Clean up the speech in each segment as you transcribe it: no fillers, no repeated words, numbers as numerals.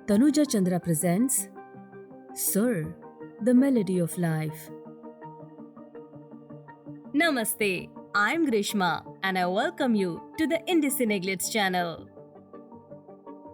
Tanuja Chandra presents Sur, the Melody of Life. Namaste, I'm Grishma and I welcome you to the IndiCineGlitz channel.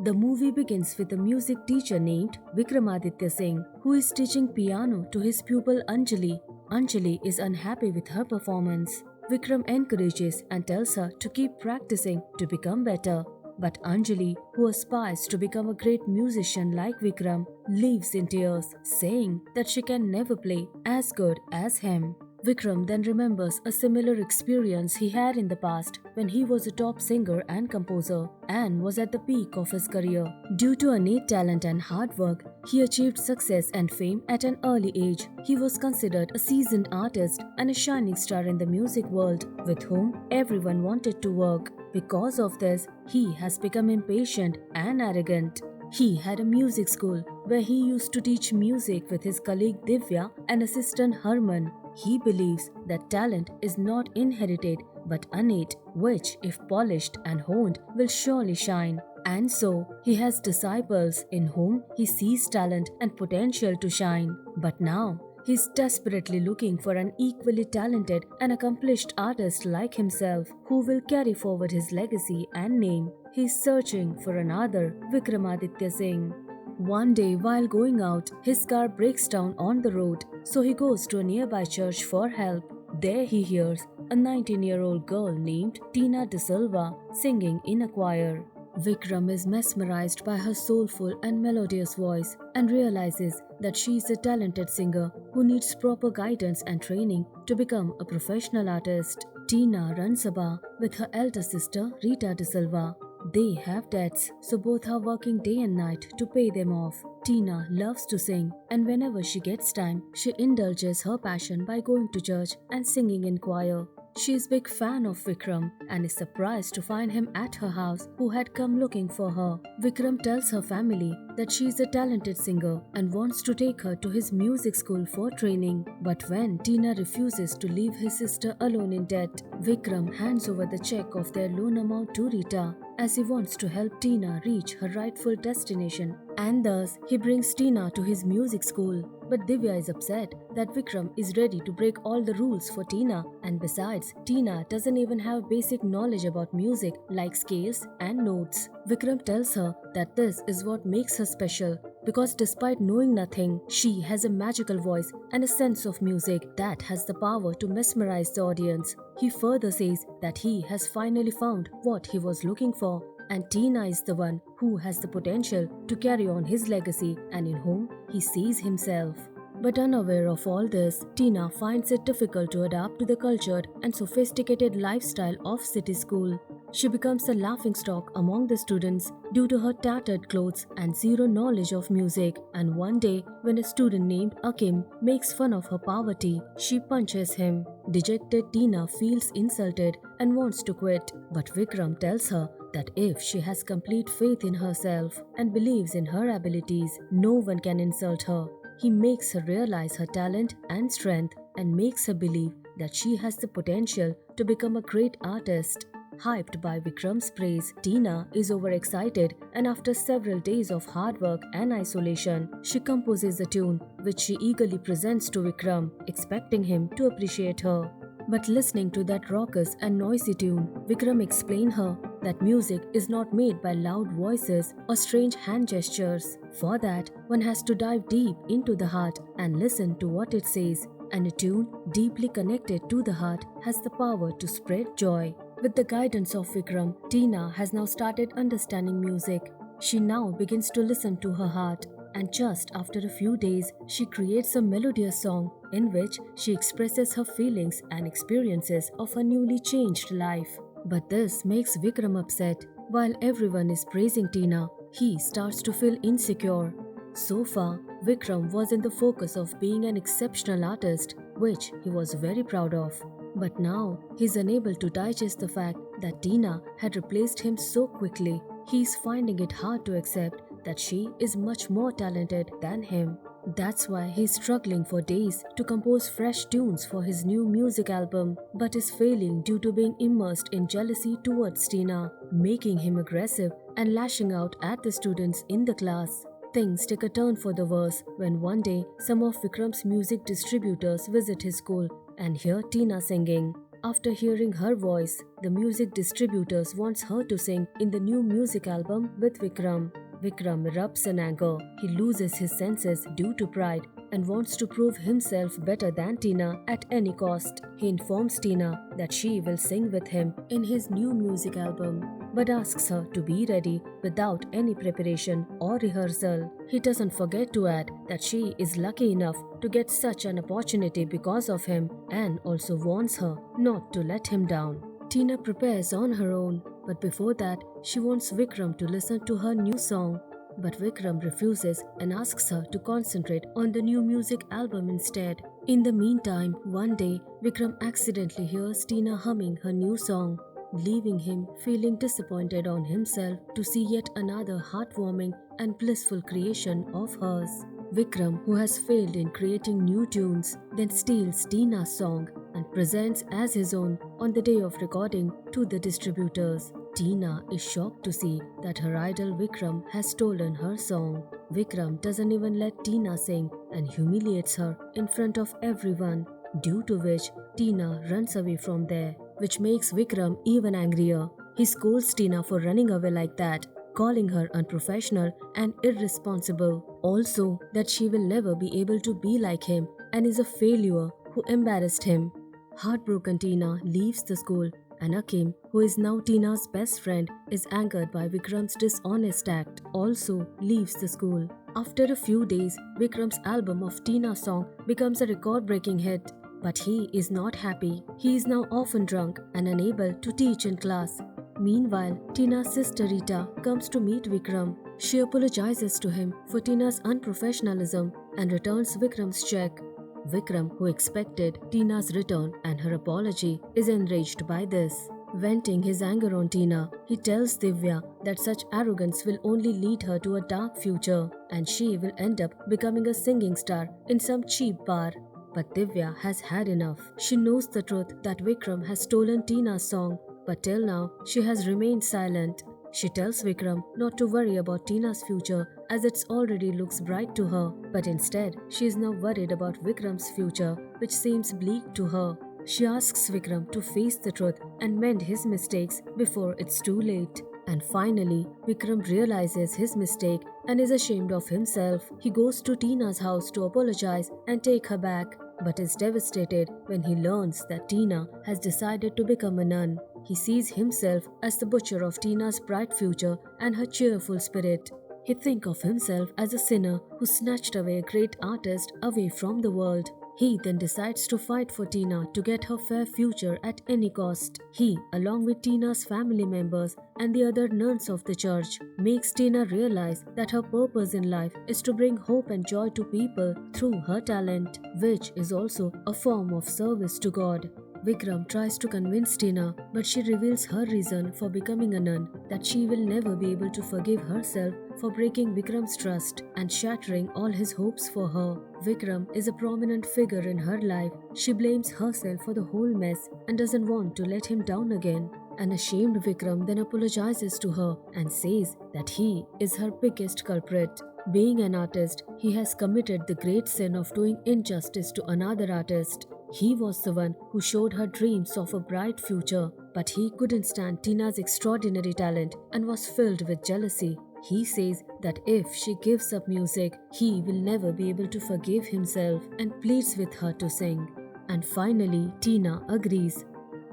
The movie begins with a music teacher named Vikramaditya Singh who is teaching piano to his pupil Anjali. Anjali is unhappy with her performance. Vikram encourages and tells her to keep practicing to become better. But Anjali, who aspires to become a great musician like Vikram, leaves in tears, saying that she can never play as good as him. Vikram then remembers a similar experience he had in the past when he was a top singer and composer and was at the peak of his career. Due to innate talent and hard work, he achieved success and fame at an early age. He was considered a seasoned artist and a shining star in the music world with whom everyone wanted to work. Because of this, he has become impatient and arrogant. He had a music school where he used to teach music with his colleague Divya and assistant Harman. He believes that talent is not inherited but innate, which, if polished and honed, will surely shine. And so, he has disciples in whom he sees talent and potential to shine. But now, he is desperately looking for an equally talented and accomplished artist like himself who will carry forward his legacy and name. He is searching for another Vikramaditya Singh. One day while going out, his car breaks down on the road, so he goes to a nearby church for help. There he hears a 19-year-old girl named Tina De Silva singing in a choir. Vikram is mesmerized by her soulful and melodious voice and realizes that she is a talented singer who needs proper guidance and training to become a professional artist. Tina runs a bar with her elder sister Rita De Silva. They have debts, so both are working day and night to pay them off. Tina loves to sing, and whenever she gets time, she indulges her passion by going to church and singing in choir. She is a big fan of Vikram and is surprised to find him at her house who had come looking for her. Vikram tells her family that she is a talented singer and wants to take her to his music school for training. But when Tina refuses to leave his sister alone in debt, Vikram hands over the check of their loan amount to Rita as he wants to help Tina reach her rightful destination. And thus, he brings Tina to his music school. But Divya is upset that Vikram is ready to break all the rules for Tina, and besides, Tina doesn't even have basic knowledge about music like scales and notes. Vikram tells her that this is what makes her special because despite knowing nothing, she has a magical voice and a sense of music that has the power to mesmerize the audience. He further says that he has finally found what he was looking for, and Tina is the one who has the potential to carry on his legacy and in whom he sees himself. But unaware of all this, Tina finds it difficult to adapt to the cultured and sophisticated lifestyle of city school. She becomes a laughingstock among the students due to her tattered clothes and zero knowledge of music. And one day, when a student named Akim makes fun of her poverty, she punches him. Dejected Tina feels insulted and wants to quit, but Vikram tells her that if she has complete faith in herself and believes in her abilities, no one can insult her. He makes her realize her talent and strength and makes her believe that she has the potential to become a great artist. Hyped by Vikram's praise, Tina is overexcited and after several days of hard work and isolation, she composes a tune which she eagerly presents to Vikram, expecting him to appreciate her. But listening to that raucous and noisy tune, Vikram explained her that music is not made by loud voices or strange hand gestures. For that, one has to dive deep into the heart and listen to what it says, and a tune deeply connected to the heart has the power to spread joy. With the guidance of Vikram, Tina has now started understanding music. She now begins to listen to her heart, and just after a few days, she creates a melodious song in which she expresses her feelings and experiences of her newly changed life. But this makes Vikram upset. While everyone is praising Tina, he starts to feel insecure. So far, Vikram was in the focus of being an exceptional artist, which he was very proud of. But now, he's unable to digest the fact that Tina had replaced him so quickly. He's finding it hard to accept that she is much more talented than him. That's why he's struggling for days to compose fresh tunes for his new music album, but is failing due to being immersed in jealousy towards Tina, making him aggressive and lashing out at the students in the class. Things take a turn for the worse when one day some of Vikram's music distributors visit his school and hear Tina singing. After hearing her voice, the music distributors wants her to sing in the new music album with Vikram. Vikram erupts in anger. He loses his senses due to pride and wants to prove himself better than Tina at any cost. He informs Tina that she will sing with him in his new music album, but asks her to be ready without any preparation or rehearsal. He doesn't forget to add that she is lucky enough to get such an opportunity because of him and also warns her not to let him down. Tina prepares on her own, but before that, she wants Vikram to listen to her new song. But Vikram refuses and asks her to concentrate on the new music album instead. In the meantime, one day, Vikram accidentally hears Tina humming her new song, leaving him feeling disappointed on himself to see yet another heartwarming and blissful creation of hers. Vikram, who has failed in creating new tunes, then steals Tina's song and presents as his own on the day of recording to the distributors. Tina is shocked to see that her idol Vikram has stolen her song. Vikram doesn't even let Tina sing and humiliates her in front of everyone, due to which Tina runs away from there, which makes Vikram even angrier. He scolds Tina for running away like that, calling her unprofessional and irresponsible. Also, that she will never be able to be like him and is a failure who embarrassed him. Heartbroken, Tina leaves the school, and Akim, who is now Tina's best friend, is angered by Vikram's dishonest act, also leaves the school. After a few days, Vikram's album of Tina's song becomes a record-breaking hit. But he is not happy. He is now often drunk and unable to teach in class. Meanwhile, Tina's sister Rita comes to meet Vikram. She apologizes to him for Tina's unprofessionalism and returns Vikram's check. Vikram, who expected Tina's return and her apology, is enraged by this. Venting his anger on Tina, he tells Divya that such arrogance will only lead her to a dark future and she will end up becoming a singing star in some cheap bar. But Divya has had enough. She knows the truth that Vikram has stolen Tina's song, but till now she has remained silent. She tells Vikram not to worry about Tina's future as it already looks bright to her, but instead she is now worried about Vikram's future, which seems bleak to her. She asks Vikram to face the truth and mend his mistakes before it's too late. And finally, Vikram realizes his mistake and is ashamed of himself. He goes to Tina's house to apologize and take her back, but is devastated when he learns that Tina has decided to become a nun. He sees himself as the butcher of Tina's bright future and her cheerful spirit. He thinks of himself as a sinner who snatched away a great artist away from the world. He then decides to fight for Tina to get her fair future at any cost. He, along with Tina's family members and the other nuns of the church, makes Tina realize that her purpose in life is to bring hope and joy to people through her talent, which is also a form of service to God. Vikram tries to convince Tina, but she reveals her reason for becoming a nun, that she will never be able to forgive herself for breaking Vikram's trust and shattering all his hopes for her. Vikram is a prominent figure in her life. She blames herself for the whole mess and doesn't want to let him down again. An ashamed Vikram then apologizes to her and says that he is her biggest culprit. Being an artist, he has committed the great sin of doing injustice to another artist. He was the one who showed her dreams of a bright future, but he couldn't stand Tina's extraordinary talent and was filled with jealousy. He says that if she gives up music, he will never be able to forgive himself and pleads with her to sing. And finally, Tina agrees.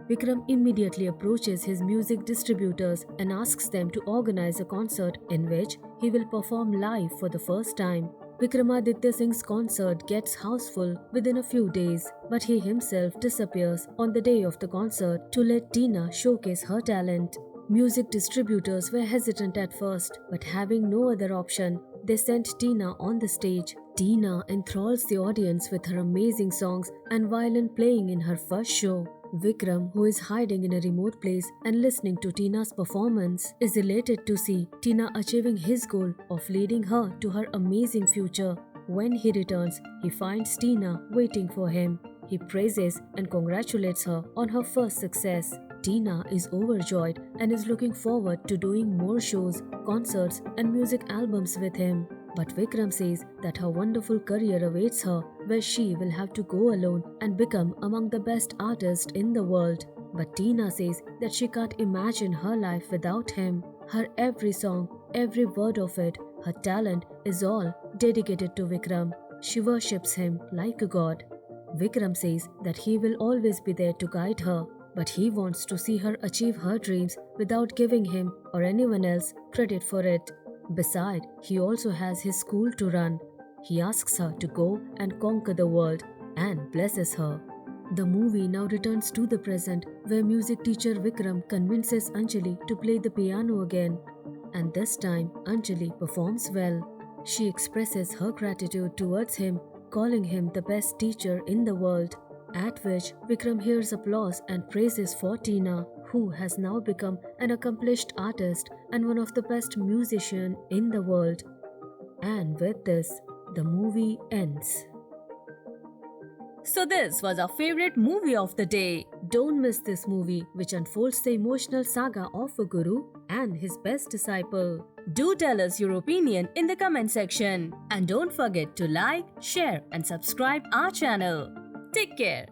Vikram immediately approaches his music distributors and asks them to organize a concert in which he will perform live for the first time. Vikramaditya Singh's concert gets houseful within a few days, but he himself disappears on the day of the concert to let Tina showcase her talent. Music distributors were hesitant at first, but having no other option, they sent Tina on the stage. Tina enthralls the audience with her amazing songs and violin playing in her first show. Vikram, who is hiding in a remote place and listening to Tina's performance, is elated to see Tina achieving his goal of leading her to her amazing future. When he returns, he finds Tina waiting for him. He praises and congratulates her on her first success. Tina is overjoyed and is looking forward to doing more shows, concerts, and music albums with him. But Vikram says that her wonderful career awaits her, where she will have to go alone and become among the best artists in the world. But Tina says that she can't imagine her life without him. Her every song, every word of it, her talent is all dedicated to Vikram. She worships him like a god. Vikram says that he will always be there to guide her, but he wants to see her achieve her dreams without giving him or anyone else credit for it. Besides, he also has his school to run. He asks her to go and conquer the world and blesses her. The movie now returns to the present, where music teacher Vikram convinces Anjali to play the piano again. And this time, Anjali performs well. She expresses her gratitude towards him, calling him the best teacher in the world. At which Vikram hears applause and praises for Tina, who has now become an accomplished artist and one of the best musicians in the world. And with this, the movie ends. So this was our favorite movie of the day. Don't miss this movie, which unfolds the emotional saga of a guru and his best disciple. Do tell us your opinion in the comment section. And don't forget to like, share and subscribe our channel. Take care.